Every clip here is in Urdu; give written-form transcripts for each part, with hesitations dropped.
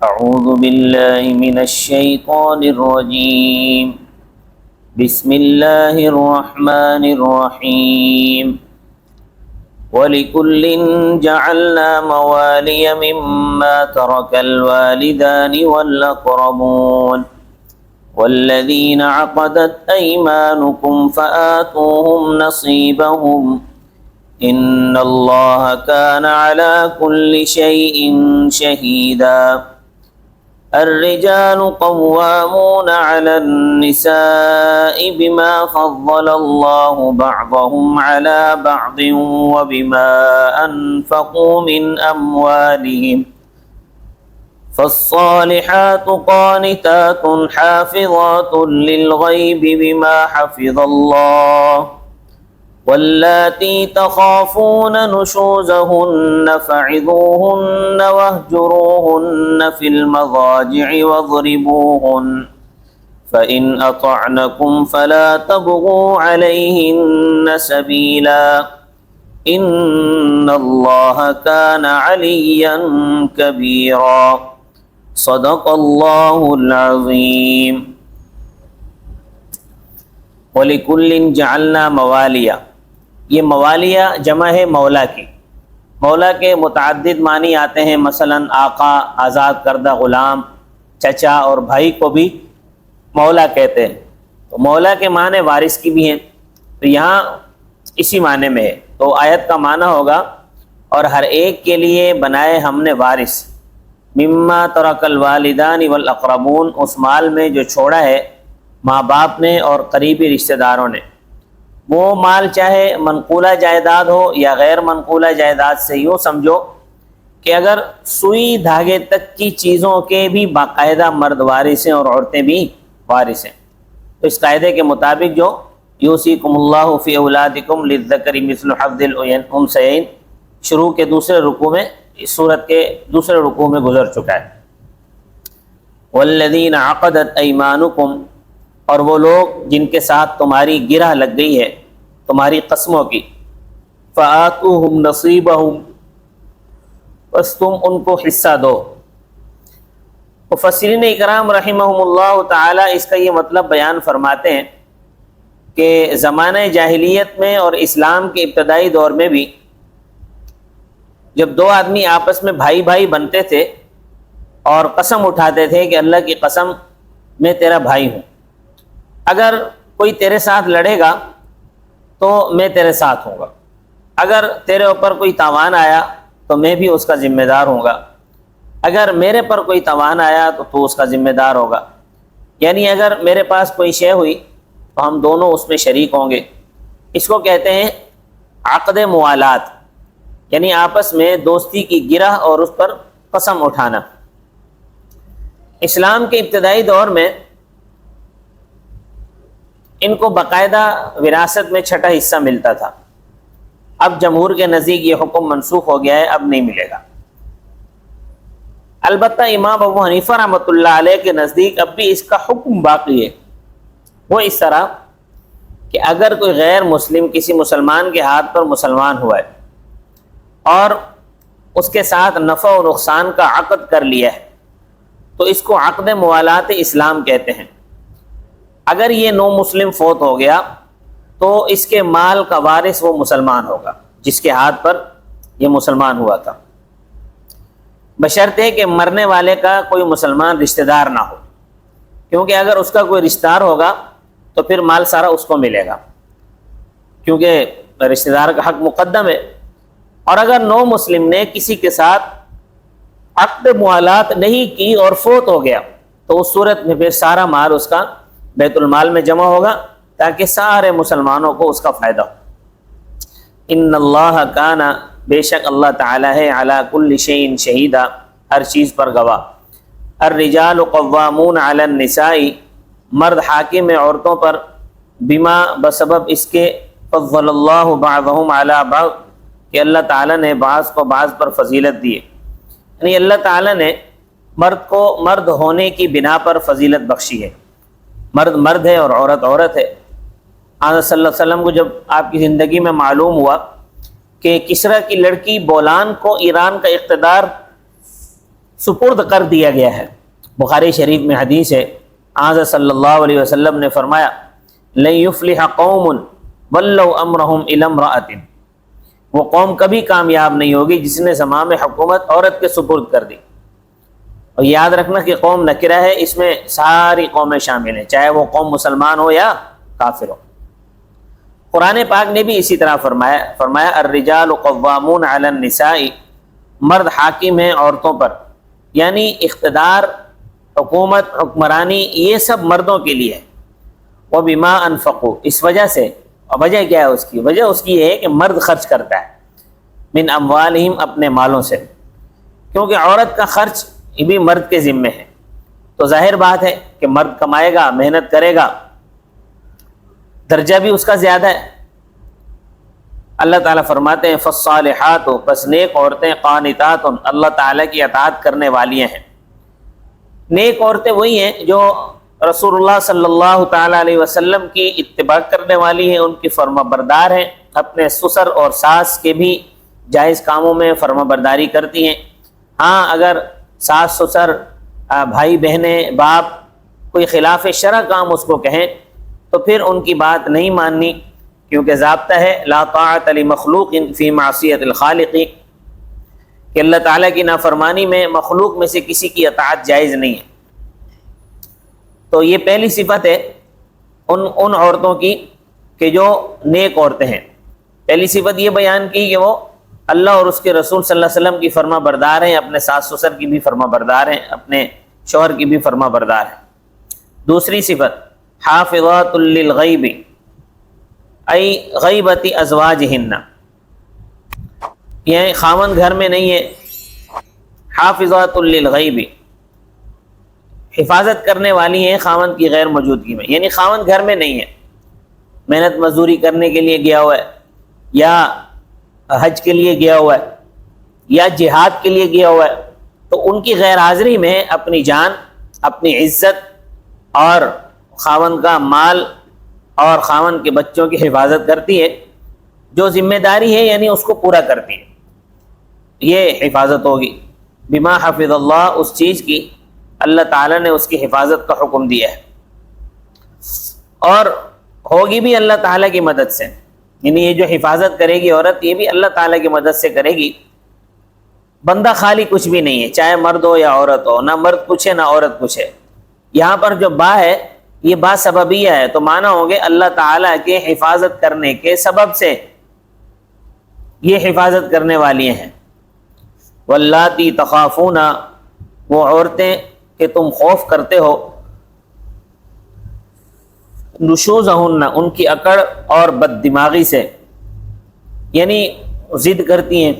أعوذ بالله من الشيطان الرجيم. بسم الله الرحمن الرحيم. ولكل جعلنا موالي مما ترك الوالدان والأقربون والذين عقدت أيمانكم فآتوهم نصيبهم إن الله كان على كل شيء شهيدا. الرجال قوامون على النساء بما فضل الله بعضهم على بعض وبما أنفقوا من أموالهم فالصالحات قانتات حافظات للغيب بما حفظ الله واللاتي تخافون نشوزهن فعظوهن واهجروهن في المضاجع واضربوهن فإن أطعنكم فلا تبغوا عليهن سبيلا إن الله كان عليا كبيرا. صدق الله العظيم. وَلِكُلٍّ جَعَلْنَا مَوَالِيَ، یہ موالیہ جمع ہے مولا کی. مولا کے متعدد معنی آتے ہیں، مثلا آقا، آزاد کردہ غلام، چچا اور بھائی کو بھی مولا کہتے ہیں. تو مولا کے معنی وارث کی بھی ہیں، تو یہاں اسی معنی میں ہے. تو آیت کا معنی ہوگا اور ہر ایک کے لیے بنائے ہم نے وارث، مما ترک الوالدان والاقربون، اس مال میں جو چھوڑا ہے ماں باپ نے اور قریبی رشتہ داروں نے. وہ مال چاہے منقولہ جائیداد ہو یا غیر منقولہ جائیداد سے یوں سمجھو کہ اگر سوئی دھاگے تک کی چیزوں کے بھی باقاعدہ مرد وارث ہیں اور عورتیں بھی وارث ہیں. تو اس قاعدے کے مطابق جو یوصیکم اللہ فی اولادکم للذکر مثل حظ الانثیین شروع کے دوسرے رکوع میں، اس سورت کے دوسرے رکوع میں گزر چکا ہے. والذین عقدت ایمانکم، اور وہ لوگ جن کے ساتھ تمہاری گرہ لگ گئی ہے تمہاری قسموں کی، فآتوہم نصیبہم، بس تم ان کو حصہ دو. مفسرین اکرام رحمہم اللہ تعالی اس کا یہ مطلب بیان فرماتے ہیں کہ زمانہ جاہلیت میں اور اسلام کے ابتدائی دور میں بھی جب دو آدمی آپس میں بھائی بھائی بنتے تھے اور قسم اٹھاتے تھے کہ اللہ کی قسم میں تیرا بھائی ہوں، اگر کوئی تیرے ساتھ لڑے گا تو میں تیرے ساتھ ہوں گا، اگر تیرے اوپر کوئی تاوان آیا تو میں بھی اس کا ذمہ دار ہوں گا، اگر میرے پر کوئی تاوان آیا تو تو اس کا ذمہ دار ہوگا. یعنی اگر میرے پاس کوئی شے ہوئی تو ہم دونوں اس میں شریک ہوں گے. اس کو کہتے ہیں عقد موالات، یعنی آپس میں دوستی کی گرہ اور اس پر قسم اٹھانا. اسلام کے ابتدائی دور میں ان کو باقاعدہ وراثت میں چھٹا حصہ ملتا تھا. اب جمہور کے نزدیک یہ حکم منسوخ ہو گیا ہے، اب نہیں ملے گا. البتہ امام ابو حنیفہ رحمۃ اللہ علیہ کے نزدیک اب بھی اس کا حکم باقی ہے. وہ اس طرح کہ اگر کوئی غیر مسلم کسی مسلمان کے ہاتھ پر مسلمان ہوا ہے اور اس کے ساتھ نفع و نقصان کا عقد کر لیا ہے تو اس کو عقد موالات اسلام کہتے ہیں. اگر یہ نو مسلم فوت ہو گیا تو اس کے مال کا وارث وہ مسلمان ہوگا جس کے ہاتھ پر یہ مسلمان ہوا تھا، بشرطے کہ مرنے والے کا کوئی مسلمان رشتہ دار نہ ہو، کیونکہ اگر اس کا کوئی رشتہ دار ہوگا تو پھر مال سارا اس کو ملے گا، کیونکہ رشتہ دار کا حق مقدم ہے. اور اگر نو مسلم نے کسی کے ساتھ عقد موالات نہیں کی اور فوت ہو گیا تو اس صورت میں پھر سارا مال اس کا بیت المال میں جمع ہوگا تاکہ سارے مسلمانوں کو اس کا فائدہ ہو. ان اللہ کان، بے شک اللہ تعالی ہے، علی کل شیء شہیدا، ہر چیز پر گواہ. الرجال قوامون علی النساء، مرد حاکم ہے عورتوں پر، بما، بسبب اس کے، فضل اللہ بعضهم علی بعض، کہ اللہ تعالیٰ نے بعض کو بعض پر فضیلت دی ہے. یعنی اللہ تعالیٰ نے مرد کو مرد ہونے کی بنا پر فضیلت بخشی ہے. مرد مرد ہے اور عورت عورت ہے. آن صلی اللہ علیہ وسلم کو جب آپ کی زندگی میں معلوم ہوا کہ کسریٰ کی لڑکی بولان کو ایران کا اقتدار سپرد کر دیا گیا ہے۔ بخاری شریف میں حدیث ہے، آنظر صلی اللہ علیہ وسلم نے فرمایا لن یفلح قوم ولوا امرهم الی امرأۃ، وہ قوم کبھی کامیاب نہیں ہوگی جس نے زمام حکومت عورت کے سپرد کر دی۔ اور یاد رکھنا کہ قوم نکرہ ہے، اس میں ساری قومیں شامل ہیں، چاہے وہ قوم مسلمان ہو یا کافر ہو۔ قرآن پاک نے بھی اسی طرح فرمایا الرجال قوامون علی النساء، مرد حاکم ہیں عورتوں پر، یعنی اقتدار، حکومت، حکمرانی یہ سب مردوں کے لیے ہے۔ وبما انفقوا، اس وجہ سے، وجہ کیا ہے اس کی؟ وجہ اس کی یہ ہے کہ مرد خرچ کرتا ہے، من اموالہم، اپنے مالوں سے، کیونکہ عورت کا خرچ یہ بھی مرد کے ذمے ہے، تو ظاہر بات ہے کہ مرد کمائے گا، محنت کرے گا، درجہ بھی اس کا زیادہ ہے۔ اللہ تعالیٰ فرماتے ہیں فالصالحات، پس نیک عورتیں، قانتات، اللہ تعالیٰ کی اطاعت کرنے والیاں ہیں۔ نیک عورتیں وہی ہیں جو رسول اللہ صلی اللہ تعالیٰ علیہ وسلم کی اتباع کرنے والی ہیں، ان کی فرما بردار ہیں، اپنے سسر اور ساس کے بھی جائز کاموں میں فرما برداری کرتی ہیں۔ ہاں اگر ساس سسر، بھائی بہنیں، باپ کوئی خلاف شرع کام اس کو کہیں تو پھر ان کی بات نہیں ماننی، کیونکہ ضابطہ ہے لا طاعت لمخلوق فی معصیت الخالق، کہ اللہ تعالیٰ کی نافرمانی میں مخلوق میں سے کسی کی اطاعت جائز نہیں ہے۔ تو یہ پہلی صفت ہے ان عورتوں کی کہ جو نیک عورتیں ہیں۔ پہلی صفت یہ بیان کی کہ وہ اللہ اور اس کے رسول صلی اللہ علیہ وسلم کی فرما بردار ہیں، اپنے ساس سسر کی بھی فرما بردار ہیں، اپنے شوہر کی بھی فرما بردار ہیں۔ دوسری صفت حافظات للغیب ای غیبت ازواجہن، یہ خاوند گھر میں نہیں ہے، حافظات للغیب، حفاظت کرنے والی ہیں خاوند کی غیر موجودگی میں، یعنی خاوند گھر میں نہیں ہے، محنت مزدوری کرنے کے لیے گیا ہوا ہے، یا حج کے لیے گیا ہوا ہے، یا جہاد کے لیے گیا ہوا ہے، تو ان کی غیر حاضری میں اپنی جان، اپنی عزت اور خاوند کا مال اور خاوند کے بچوں کی حفاظت کرتی ہے، جو ذمہ داری ہے یعنی اس کو پورا کرتی ہے، یہ حفاظت ہوگی۔ بما حفظ اللہ، اس چیز کی اللہ تعالیٰ نے اس کی حفاظت کا حکم دیا ہے، اور ہوگی بھی اللہ تعالیٰ کی مدد سے، یعنی یہ جو حفاظت کرے گی عورت یہ بھی اللہ تعالیٰ کی مدد سے کرے گی۔ بندہ خالی کچھ بھی نہیں ہے، چاہے مرد ہو یا عورت ہو، نہ مرد کچھ ہے نہ عورت کچھ ہے۔ یہاں پر جو با ہے یہ با سببیہ ہے، تو معنی ہوں گے اللہ تعالیٰ کے حفاظت کرنے کے سبب سے یہ حفاظت کرنے والی ہیں۔ واللاتی تخافون، وہ عورتیں کہ تم خوف کرتے ہو، نشوزہن، ان کی اکڑ اور بد دماغی سے، یعنی ضد کرتی ہیں،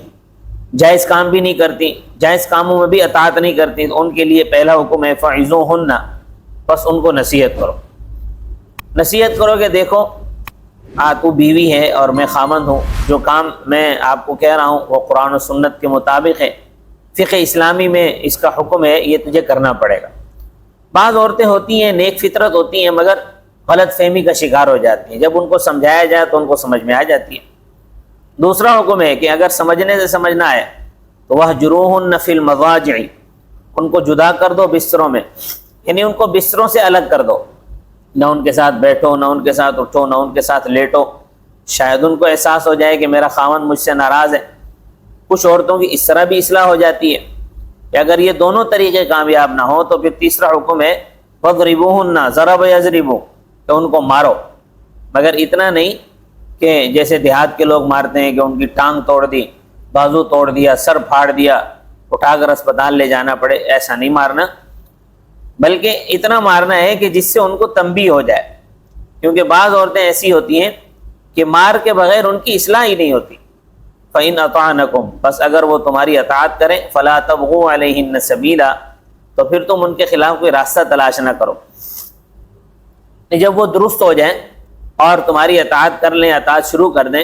جائز کام بھی نہیں کرتی، جائز کاموں میں بھی اطاعت نہیں کرتی، تو ان کے لیے پہلا حکم ہے فعظوہن، بس ان کو نصیحت کرو۔ نصیحت کرو کہ دیکھو تو بیوی ہے اور میں خامند ہوں، جو کام میں آپ کو کہہ رہا ہوں وہ قرآن و سنت کے مطابق ہے، فقہ اسلامی میں اس کا حکم ہے، یہ تجھے کرنا پڑے گا۔ بعض عورتیں ہوتی ہیں نیک فطرت ہوتی ہیں مگر غلط فہمی کا شکار ہو جاتی ہیں، جب ان کو سمجھایا جائے تو ان کو سمجھ میں آ جاتی ہے۔ دوسرا حکم ہے کہ اگر سمجھنے سے سمجھنا ہے تو وَاهْجُرُوهُنَّ فِي الْمَضَاجِعِ، ان کو جدا کر دو بستروں میں، یعنی ان کو بستروں سے الگ کر دو، نہ ان کے ساتھ بیٹھو، نہ ان کے ساتھ اٹھو، نہ ان کے ساتھ لیٹو، شاید ان کو احساس ہو جائے کہ میرا خاوند مجھ سے ناراض ہے۔ کچھ عورتوں کی اس طرح بھی اصلاح ہو جاتی ہے کہ اگر یہ دونوں طریقے کامیاب نہ ہو تو پھر تیسرا حکم ہے وَاضْرِبُوهُنَّ ضَرَبَ يَضْرِبُ، کہ ان کو مارو، مگر اتنا نہیں کہ جیسے دیہات کے لوگ مارتے ہیں کہ ان کی ٹانگ توڑ دی، بازو توڑ دیا، سر پھاڑ دیا، اٹھا کر اسپتال لے جانا پڑے، ایسا نہیں مارنا، بلکہ اتنا مارنا ہے کہ جس سے ان کو تنبیہ ہو جائے، کیونکہ بعض عورتیں ایسی ہوتی ہیں کہ مار کے بغیر ان کی اصلاح ہی نہیں ہوتی۔ فَإِنْ أَطَعْنَكُمْ، بس اگر وہ تمہاری اطاعت کریں، فَلَا تَبْغُوا عَلَيْهِنَّ سَبِيلًا، تو پھر تم ان کے خلاف کوئی راستہ تلاش نہ کرو۔ جب وہ درست ہو جائیں اور تمہاری اطاعت کر لیں، اطاعت شروع کر دیں،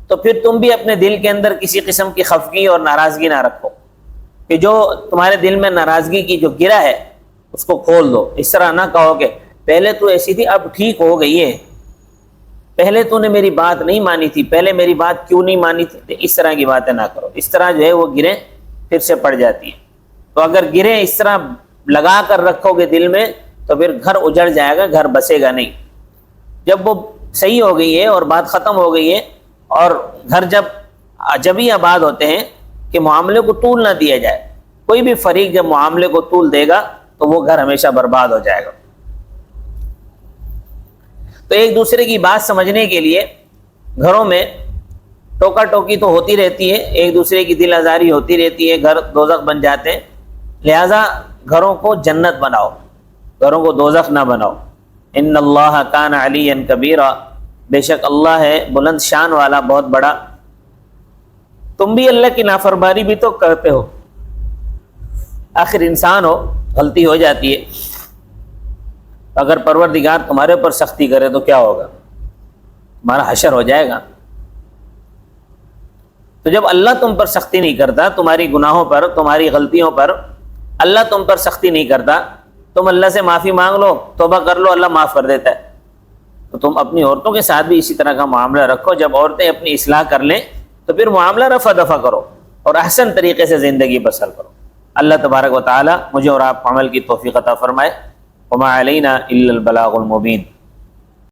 تو پھر تم بھی اپنے دل کے اندر کسی قسم کی خفگی اور ناراضگی نہ رکھو، کہ جو تمہارے دل میں ناراضگی کی جو گرہ ہے اس کو کھول دو۔ اس طرح نہ کہو کہ پہلے تو ایسی تھی اب ٹھیک ہو گئی ہے، پہلے تو نے میری بات نہیں مانی تھی، پہلے میری بات کیوں نہیں مانی تھی، اس طرح کی باتیں نہ کرو، اس طرح جو ہے وہ گریں پھر سے پڑ جاتی ہیں۔ تو اگر گریں اس طرح لگا کر رکھو گے دل میں تو پھر گھر اجڑ جائے گا، گھر بسے گا نہیں۔ جب وہ صحیح ہو گئی ہے اور بات ختم ہو گئی ہے، اور گھر جب ہی آباد ہوتے ہیں کہ معاملے کو طول نہ دیا جائے۔ کوئی بھی فریق جب معاملے کو طول دے گا تو وہ گھر ہمیشہ برباد ہو جائے گا۔ تو ایک دوسرے کی بات سمجھنے کے لیے گھروں میں ٹوکا ٹوکی تو ہوتی رہتی ہے، ایک دوسرے کی دل آزاری ہوتی رہتی ہے، گھر دوزخ بن جاتے ہیں۔ لہذا گھروں کو جنت بناؤ، گھروں کو دوزخ نہ بناؤ۔ ان اللہ کان علیا کبیرا، بے شک اللہ ہے بلند شان والا، بہت بڑا۔ تم بھی اللہ کی نافرمانی بھی تو کرتے ہو، آخر انسان ہو، غلطی ہو جاتی ہے۔ اگر پروردگار تمہارے اوپر سختی کرے تو کیا ہوگا؟ تمہارا حشر ہو جائے گا۔ تو جب اللہ تم پر سختی نہیں کرتا، تمہاری گناہوں پر، تمہاری غلطیوں پر اللہ تم پر سختی نہیں کرتا، تم اللہ سے معافی مانگ لو، توبہ کر لو، اللہ معاف کر دیتا ہے۔ تو تم اپنی عورتوں کے ساتھ بھی اسی طرح کا معاملہ رکھو۔ جب عورتیں اپنی اصلاح کر لیں تو پھر معاملہ رفع دفع کرو اور احسن طریقے سے زندگی بسر کرو۔ اللہ تبارک و تعالی مجھے اور آپ کو عمل کی توفیق عطا فرمائے۔ وما علینا الا البلاغ المبین۔